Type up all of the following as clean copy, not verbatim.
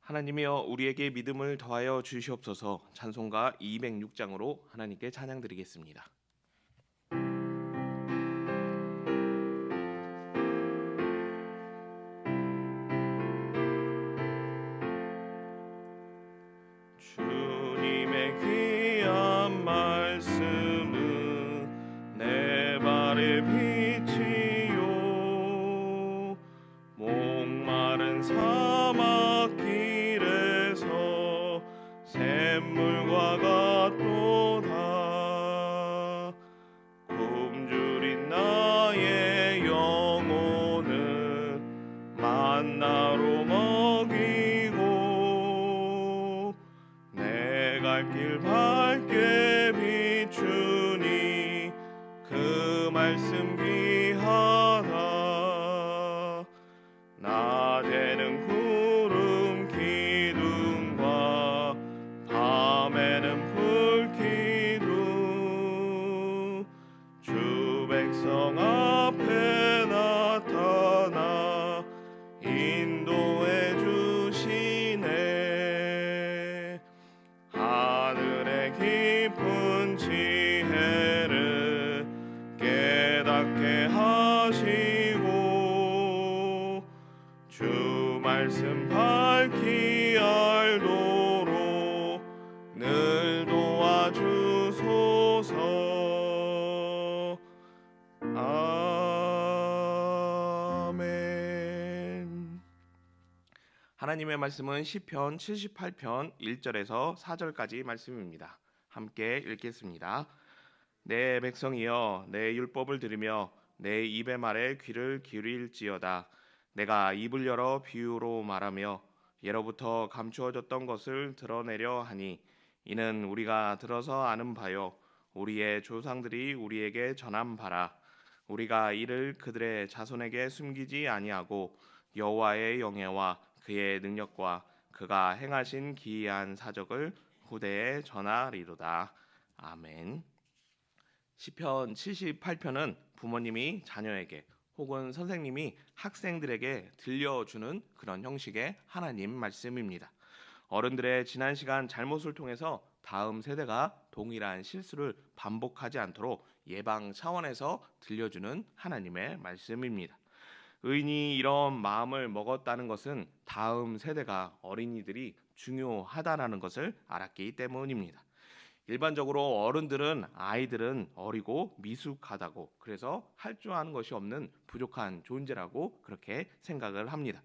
하나님이여 우리에게 믿음을 더하여 주시옵소서. 찬송가 206장으로 하나님께 찬양드리겠습니다. 주님의 귀한 말씀은 내 발의 빛이요 목마른 사막길에서 샘물과 같도다. 굶주린 나의 영혼은 만나로 먹이고 내 갈 길 밝게 비추니 그 말씀 귀하다. 낮에는 구름 기둥과 밤에는 불기둥 주 백성 앞에 나타나 인도해 주시네. 하늘의 깊은 지혜를 깨닫게 하시고 주 말씀 밝히 알도록 늘 도와주소서. 아멘. 하나님의 말씀은 시편 78편 1절에서 4절까지 말씀입니다. 함께 읽겠습니다. 내 백성이여 내 율법을 들으며 내 입의 말에 귀를 기울일지어다. 내가 입을 열어 비유로 말하며 예로부터 감추어졌던 것을 드러내려 하니 이는 우리가 들어서 아는 바요 우리의 조상들이 우리에게 전한 바라. 우리가 이를 그들의 자손에게 숨기지 아니하고 여호와의 영예와 그의 능력과 그가 행하신 기이한 사적을 후대에 전하리로다. 아멘. 시편 78편은 부모님이 자녀에게 혹은 선생님이 학생들에게 들려주는 그런 형식의 하나님 말씀입니다. 어른들의 지난 시간 잘못을 통해서 다음 세대가 동일한 실수를 반복하지 않도록 예방 차원에서 들려주는 하나님의 말씀입니다. 의인이 이런 마음을 먹었다는 것은 다음 세대가 어린이들이 중요하다는 것을 알았기 때문입니다. 일반적으로 어른들은 아이들은 어리고 미숙하다고, 그래서 할 줄 아는 것이 없는 부족한 존재라고 그렇게 생각을 합니다.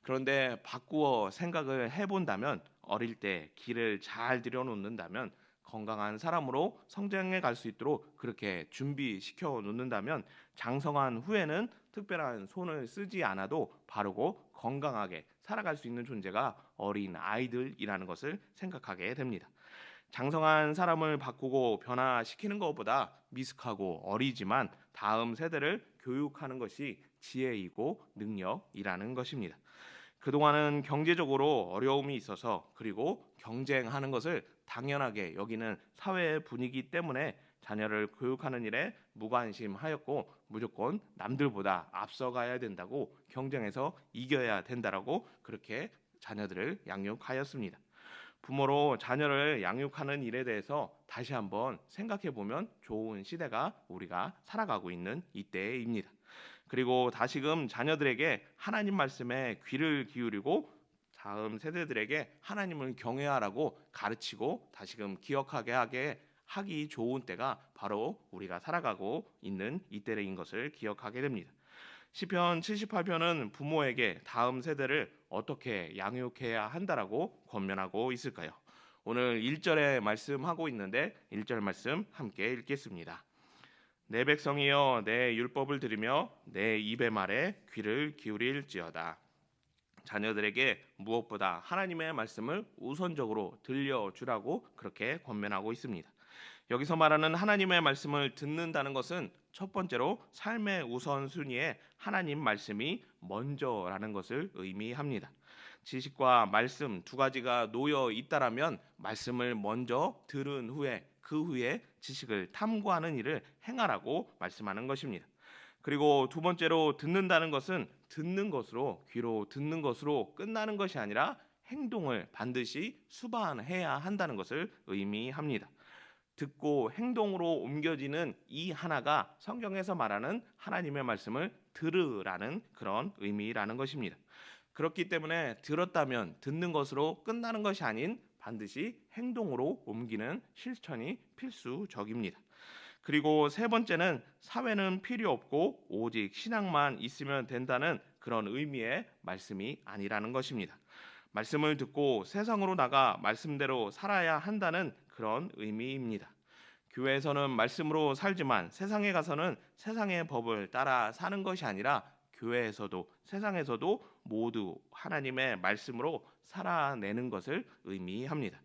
그런데 바꾸어 생각을 해본다면 어릴 때 길을 잘 들여놓는다면 건강한 사람으로 성장해 갈 수 있도록 그렇게 준비시켜 놓는다면 장성한 후에는 특별한 손을 쓰지 않아도 바르고 건강하게 살아갈 수 있는 존재가 어린 아이들이라는 것을 생각하게 됩니다. 장성한 사람을 바꾸고 변화시키는 것보다 미숙하고 어리지만 다음 세대를 교육하는 것이 지혜이고 능력이라는 것입니다. 그동안은 경제적으로 어려움이 있어서 그리고 경쟁하는 것을 당연하게 여기는 사회의 분위기 때문에 자녀를 교육하는 일에 무관심하였고 무조건 남들보다 앞서가야 된다고 경쟁해서 이겨야 된다라고 그렇게 자녀들을 양육하였습니다. 부모로 자녀를 양육하는 일에 대해서 다시 한번 생각해 보면 좋은 시대가 우리가 살아가고 있는 이때입니다. 그리고 다시금 자녀들에게 하나님 말씀에 귀를 기울이고 다음 세대들에게 하나님을 경외하라고 가르치고 다시금 기억하게 하기 좋은 때가 바로 우리가 살아가고 있는 이때인 것을 기억하게 됩니다. 시편 78편은 부모에게 다음 세대를 어떻게 양육해야 한다라고 권면하고 있을까요? 오늘 1절에 말씀하고 있는데 1절 말씀 함께 읽겠습니다. 내 백성이여 내 율법을 들으며 내 입의 말에 귀를 기울일지어다. 자녀들에게 무엇보다 하나님의 말씀을 우선적으로 들려주라고 그렇게 권면하고 있습니다. 여기서 말하는 하나님의 말씀을 듣는다는 것은 첫 번째로 삶의 우선순위에 하나님 말씀이 먼저라는 것을 의미합니다. 지식과 말씀 두 가지가 놓여 있다라면 말씀을 먼저 들은 후에 그 후에 지식을 탐구하는 일을 행하라고 말씀하는 것입니다. 그리고 두 번째로 듣는다는 것은 듣는 것으로 귀로 듣는 것으로 끝나는 것이 아니라 행동을 반드시 수반해야 한다는 것을 의미합니다. 듣고 행동으로 옮겨지는 이 하나가 성경에서 말하는 하나님의 말씀을 들으라는 그런 의미라는 것입니다. 그렇기 때문에 들었다면 듣는 것으로 끝나는 것이 아닌 반드시 행동으로 옮기는 실천이 필수적입니다. 그리고 세 번째는 사회는 필요 없고 오직 신앙만 있으면 된다는 그런 의미의 말씀이 아니라는 것입니다. 말씀을 듣고 세상으로 나가 말씀대로 살아야 한다는 그런 의미입니다. 교회에서는 말씀으로 살지만 세상에 가서는 세상의 법을 따라 사는 것이 아니라 교회에서도 세상에서도 모두 하나님의 말씀으로 살아내는 것을 의미합니다.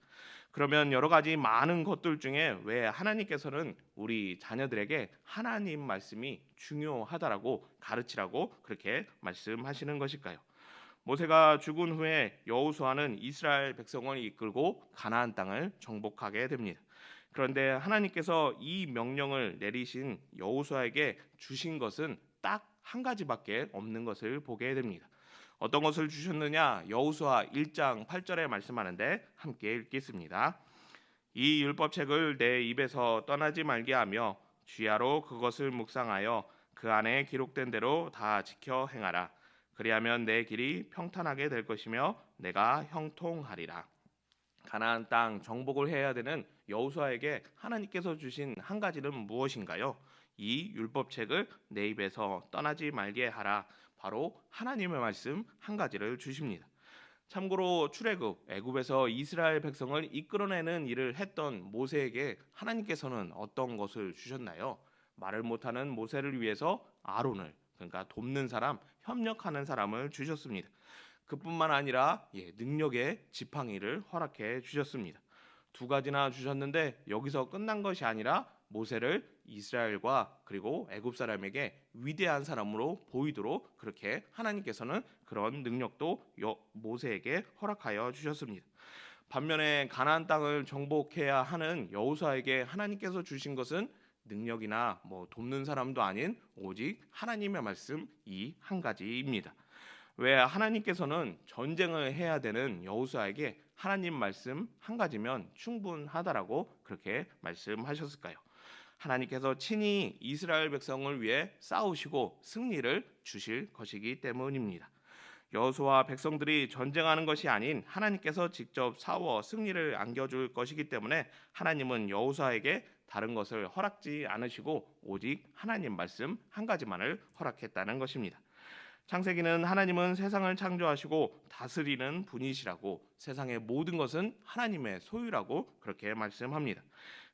그러면 여러 가지 많은 것들 중에 왜 하나님께서는 우리 자녀들에게 하나님 말씀이 중요하다라고 가르치라고 그렇게 말씀하시는 것일까요? 모세가 죽은 후에 여호수아는 이스라엘 백성을 이끌고 가나안 땅을 정복하게 됩니다. 그런데 하나님께서 이 명령을 내리신 여호수아에게 주신 것은 딱 한 가지밖에 없는 것을 보게 됩니다. 어떤 것을 주셨느냐? 여호수아 1장 8절에 말씀하는데 함께 읽겠습니다. 이 율법책을 내 입에서 떠나지 말게 하며 주야로 그것을 묵상하여 그 안에 기록된 대로 다 지켜 행하라. 그리하면 내 길이 평탄하게 될 것이며 내가 형통하리라. 가나안 땅 정복을 해야 되는 여호수아에게 하나님께서 주신 한 가지는 무엇인가요? 이 율법책을 내 입에서 떠나지 말게 하라. 바로 하나님의 말씀 한 가지를 주십니다. 참고로 출애굽 애굽에서 이스라엘 백성을 이끌어내는 일을 했던 모세에게 하나님께서는 어떤 것을 주셨나요? 말을 못하는 모세를 위해서 아론을, 그러니까 돕는 사람, 협력하는 사람을 주셨습니다. 그뿐만 아니라 능력의 지팡이를 허락해 주셨습니다. 두 가지나 주셨는데 여기서 끝난 것이 아니라 모세를 이스라엘과 그리고 애굽 사람에게 위대한 사람으로 보이도록 그렇게 하나님께서는 그런 능력도 모세에게 허락하여 주셨습니다. 반면에 가나안 땅을 정복해야 하는 여호수아에게 하나님께서 주신 것은 능력이나 돕는 사람도 아닌 오직 하나님의 말씀 이 한 가지입니다. 왜 하나님께서는 전쟁을 해야 되는 여호수아에게 하나님 말씀 한 가지면 충분하다라고 그렇게 말씀하셨을까요? 하나님께서 친히 이스라엘 백성을 위해 싸우시고 승리를 주실 것이기 때문입니다. 여호수아 백성들이 전쟁하는 것이 아닌 하나님께서 직접 싸워 승리를 안겨줄 것이기 때문에 하나님은 여호수아에게 다른 것을 허락지 않으시고 오직 하나님 말씀 한 가지만을 허락했다는 것입니다. 창세기는 하나님은 세상을 창조하시고 다스리는 분이시라고 세상의 모든 것은 하나님의 소유라고 그렇게 말씀합니다.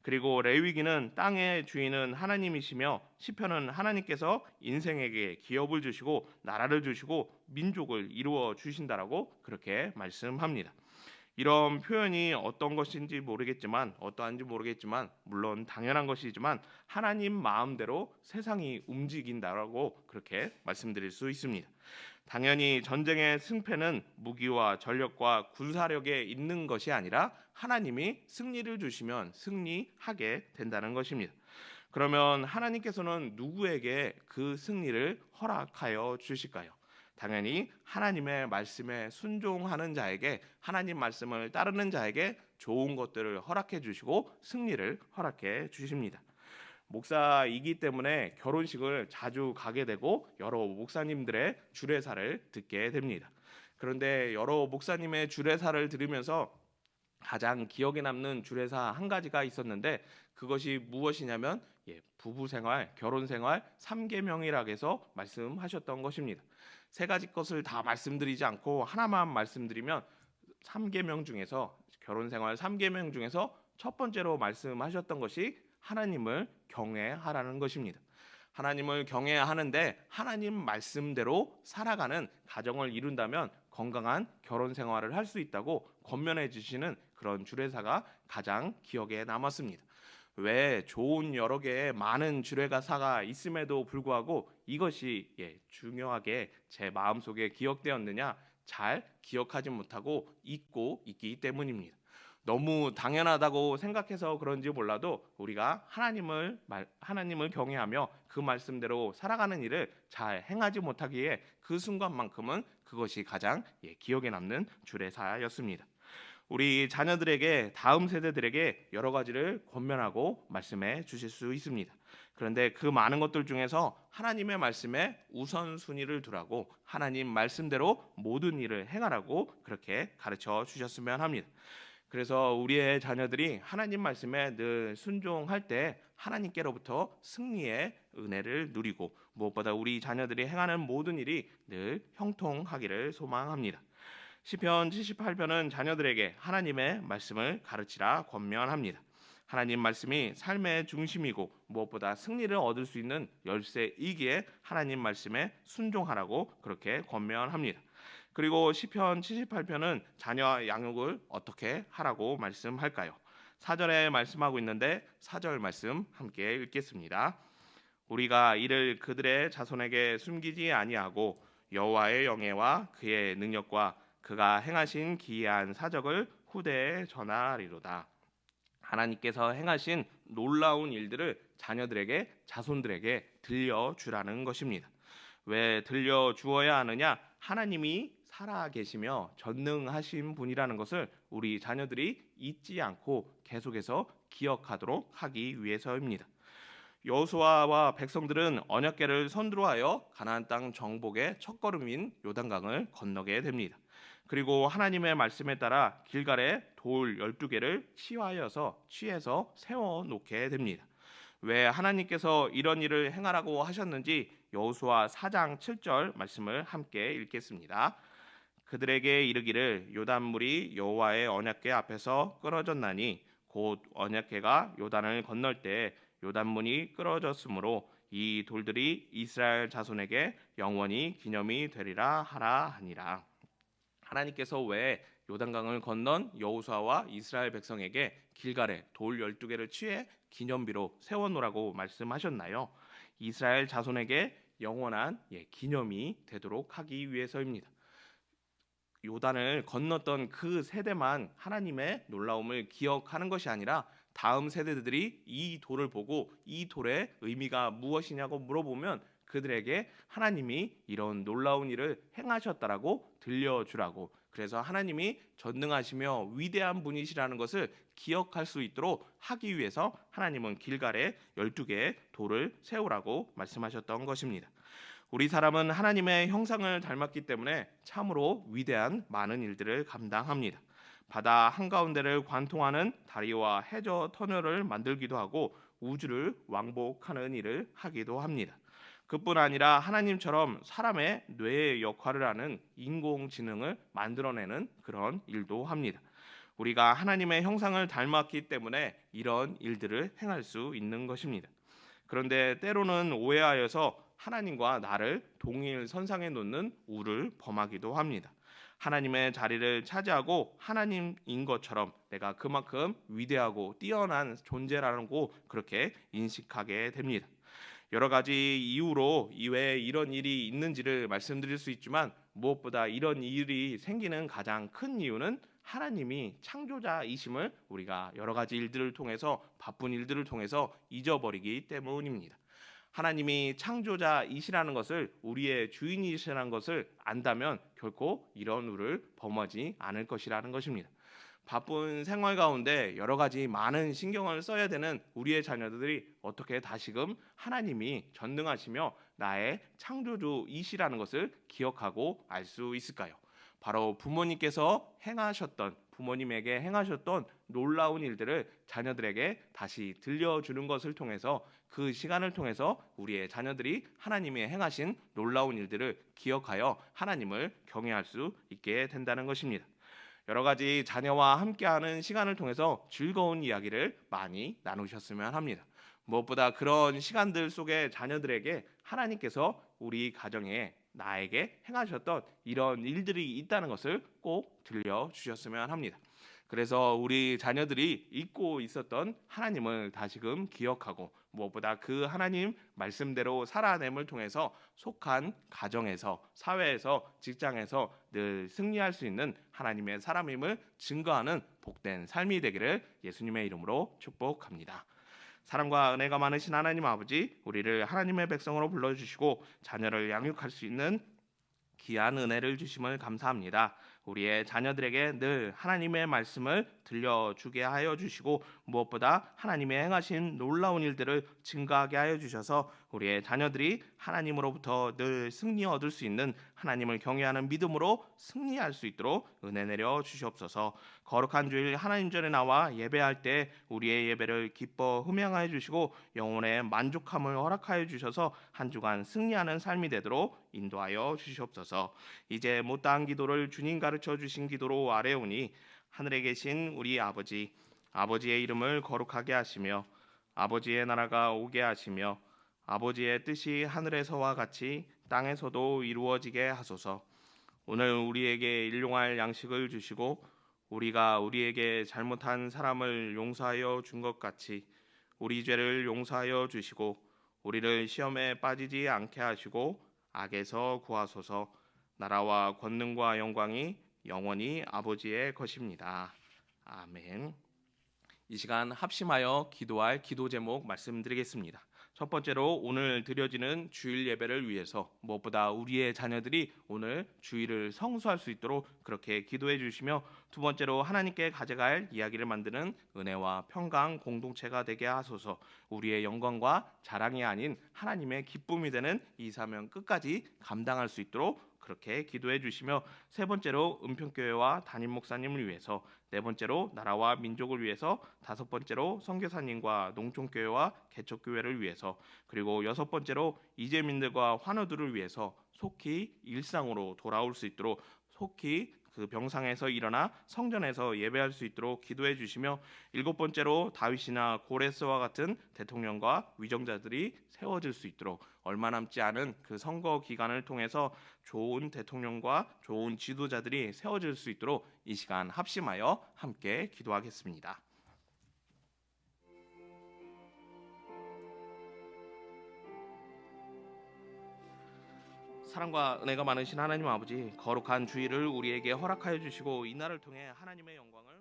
그리고 레위기는 땅의 주인은 하나님이시며 시편은 하나님께서 인생에게 기업을 주시고 나라를 주시고 민족을 이루어 주신다라고 그렇게 말씀합니다. 이런 표현이 어떠한지 모르겠지만 물론 당연한 것이지만 하나님 마음대로 세상이 움직인다라고 그렇게 말씀드릴 수 있습니다. 당연히 전쟁의 승패는 무기와 전력과 군사력에 있는 것이 아니라 하나님이 승리를 주시면 승리하게 된다는 것입니다. 그러면 하나님께서는 누구에게 그 승리를 허락하여 주실까요? 당연히 하나님의 말씀에 순종하는 자에게, 하나님 말씀을 따르는 자에게 좋은 것들을 허락해 주시고 승리를 허락해 주십니다. 목사이기 때문에 결혼식을 자주 가게 되고 여러 목사님들의 주례사를 듣게 됩니다. 그런데 여러 목사님의 주례사를 들으면서 가장 기억에 남는 주례사 한 가지가 있었는데 그것이 무엇이냐면 부부 생활, 결혼 생활 3계명이라고 해서 말씀하셨던 것입니다. 세 가지 것을 다 말씀드리지 않고 하나만 말씀드리면 3계명 중에서 결혼 생활 3계명 중에서 첫 번째로 말씀하셨던 것이 하나님을 경외하라는 것입니다. 하나님을 경외하는데 하나님 말씀대로 살아가는 가정을 이룬다면 건강한 결혼 생활을 할 수 있다고 권면해 주시는 그런 주례사가 가장 기억에 남았습니다. 왜 좋은 여러 개의 많은 주례사가 있음에도 불구하고 이것이 중요하게 제 마음속에 기억되었느냐? 잘 기억하지 못하고 잊고 있기 때문입니다. 너무 당연하다고 생각해서 그런지 몰라도 우리가 하나님을 경외하며 그 말씀대로 살아가는 일을 잘 행하지 못하기에 그 순간만큼은 그것이 가장 기억에 남는 주례사였습니다. 우리 자녀들에게 다음 세대들에게 여러 가지를 권면하고 말씀해 주실 수 있습니다. 그런데 그 많은 것들 중에서 하나님의 말씀에 우선순위를 두라고 하나님 말씀대로 모든 일을 행하라고 그렇게 가르쳐 주셨으면 합니다. 그래서 우리의 자녀들이 하나님 말씀에 늘 순종할 때 하나님께로부터 승리의 은혜를 누리고 무엇보다 우리 자녀들이 행하는 모든 일이 늘 형통하기를 소망합니다. 시편 78편은 자녀들에게 하나님의 말씀을 가르치라 권면합니다. 하나님 말씀이 삶의 중심이고 무엇보다 승리를 얻을 수 있는 열쇠이기에 하나님 말씀에 순종하라고 그렇게 권면합니다. 그리고 시편 78편은 자녀 양육을 어떻게 하라고 말씀할까요? 4절에 말씀하고 있는데 4절 말씀 함께 읽겠습니다. 우리가 이를 그들의 자손에게 숨기지 아니하고 여호와의 영예와 그의 능력과 그가 행하신 기이한 사적을 후대에 전하리로다. 하나님께서 행하신 놀라운 일들을 자녀들에게 자손들에게 들려주라는 것입니다. 왜 들려주어야 하느냐? 하나님이 살아 계시며 전능하신 분이라는 것을 우리 자녀들이 잊지 않고 계속해서 기억하도록 하기 위해서입니다. 여호수아와 백성들은 언약궤를 선두로하여 가나안 땅 정복의 첫걸음인 요단강을 건너게 됩니다. 그리고 하나님의 말씀에 따라 길갈에 돌 12개를 취해서 세워 놓게 됩니다. 왜 하나님께서 이런 일을 행하라고 하셨는지 여호수아 4장 7절 말씀을 함께 읽겠습니다. 그들에게 이르기를 요단물이 여호와의 언약궤 앞에서 끊어졌나니 곧 언약궤가 요단을 건널 때 요단문이 끊어졌으므로 이 돌들이 이스라엘 자손에게 영원히 기념이 되리라 하라 하니라. 하나님께서 왜 요단강을 건넌 여호수아와 이스라엘 백성에게 길갈에 돌 12개를 취해 기념비로 세워놓으라고 말씀하셨나요? 이스라엘 자손에게 영원한 기념이 되도록 하기 위해서입니다. 요단을 건넜던 그 세대만 하나님의 놀라움을 기억하는 것이 아니라 다음 세대들이 이 돌을 보고 이 돌의 의미가 무엇이냐고 물어보면 그들에게 하나님이 이런 놀라운 일을 행하셨다라고 들려주라고, 그래서 하나님이 전능하시며 위대한 분이시라는 것을 기억할 수 있도록 하기 위해서 하나님은 길갈에 12개의 돌을 세우라고 말씀하셨던 것입니다. 우리 사람은 하나님의 형상을 닮았기 때문에 참으로 위대한 많은 일들을 감당합니다. 바다 한가운데를 관통하는 다리와 해저 터널을 만들기도 하고 우주를 왕복하는 일을 하기도 합니다. 그뿐 아니라 하나님처럼 사람의 뇌의 역할을 하는 인공지능을 만들어내는 그런 일도 합니다. 우리가 하나님의 형상을 닮았기 때문에 이런 일들을 행할 수 있는 것입니다. 그런데 때로는 오해하여서 하나님과 나를 동일 선상에 놓는 우를 범하기도 합니다. 하나님의 자리를 차지하고 하나님인 것처럼 내가 그만큼 위대하고 뛰어난 존재라고 그렇게 인식하게 됩니다. 여러 가지 이유로 이외에 이런 일이 있는지를 말씀드릴 수 있지만 무엇보다 이런 일이 생기는 가장 큰 이유는 하나님이 창조자이심을 우리가 여러 가지 일들을 통해서 바쁜 일들을 통해서 잊어버리기 때문입니다. 하나님이 창조자이시라는 것을 우리의 주인이시라는 것을 안다면 결코 이런 우를 범하지 않을 것이라는 것입니다. 바쁜 생활 가운데 여러 가지 많은 신경을 써야 되는 우리의 자녀들이 어떻게 다시금 하나님이 전능하시며 나의 창조주이시라는 것을 기억하고 알 수 있을까요? 바로 부모님에게 행하셨던 놀라운 일들을 자녀들에게 다시 들려주는 것을 통해서 그 시간을 통해서 우리의 자녀들이 하나님이 행하신 놀라운 일들을 기억하여 하나님을 경외할 수 있게 된다는 것입니다. 여러 가지 자녀와 함께하는 시간을 통해서 즐거운 이야기를 많이 나누셨으면 합니다. 무엇보다 그런 시간들 속에 자녀들에게 하나님께서 우리 가정에 나에게 행하셨던 이런 일들이 있다는 것을 꼭 들려주셨으면 합니다. 그래서 우리 자녀들이 잊고 있었던 하나님을 다시금 기억하고 무엇보다 그 하나님 말씀대로 살아냄을 통해서 속한 가정에서 사회에서 직장에서 늘 승리할 수 있는 하나님의 사람임을 증거하는 복된 삶이 되기를 예수님의 이름으로 축복합니다. 사랑과 은혜가 많으신 하나님 아버지, 우리를 하나님의 백성으로 불러주시고 자녀를 양육할 수 있는 귀한 은혜를 주심을 감사합니다. 우리의 자녀들에게 늘 하나님의 말씀을 들려주게 하여 주시고 무엇보다 하나님의 행하신 놀라운 일들을 증거하게 하여 주셔서 우리의 자녀들이 하나님으로부터 늘 승리 얻을 수 있는 하나님을 경외하는 믿음으로 승리할 수 있도록 은혜 내려 주시옵소서. 거룩한 주일 하나님 전에 나와 예배할 때 우리의 예배를 기뻐 흠양하여 주시고 영혼의 만족함을 허락하여 주셔서 한 주간 승리하는 삶이 되도록 인도하여 주시옵소서. 이제 못다한 기도를 주님 가르쳐 주신 기도로 아뢰오니 하늘에 계신 우리 아버지, 아버지의 이름을 거룩하게 하시며 아버지의 나라가 오게 하시며 아버지의 뜻이 하늘에서와 같이 땅에서도 이루어지게 하소서. 오늘 우리에게 일용할 양식을 주시고 우리가 우리에게 잘못한 사람을 용서하여 준 것 같이 우리 죄를 용서하여 주시고 우리를 시험에 빠지지 않게 하시고 악에서 구하소서. 나라와 권능과 영광이 영원히 아버지의 것입니다. 아멘. 이 시간 합심하여 기도할 기도 제목 말씀드리겠습니다. 첫 번째로 오늘 드려지는 주일 예배를 위해서 무엇보다 우리의 자녀들이 오늘 주일을 성수할 수 있도록 그렇게 기도해 주시며, 두 번째로 하나님께 가져갈 이야기를 만드는 은혜와 평강 공동체가 되게 하소서. 우리의 영광과 자랑이 아닌 하나님의 기쁨이 되는 이 사명 끝까지 감당할 수 있도록 그렇게 기도해 주시며, 세 번째로 은평교회와 담임 목사님을 위해서, 네 번째로 나라와 민족을 위해서, 다섯 번째로 선교사님과 농촌교회와 개척교회를 위해서, 그리고 여섯 번째로 이재민들과 환우들을 위해서 속히 일상으로 돌아올 수 있도록 속히 그 병상에서 일어나 성전에서 예배할 수 있도록 기도해 주시며, 일곱 번째로 다윗이나 고레스와 같은 대통령과 위정자들이 세워질 수 있도록 얼마 남지 않은 그 선거 기간을 통해서 좋은 대통령과 좋은 지도자들이 세워질 수 있도록 이 시간 합심하여 함께 기도하겠습니다. 사랑과 은혜가 많으신 하나님 아버지, 거룩한 주일을 우리에게 허락하여 주시고 이 날을 통해 하나님의 영광을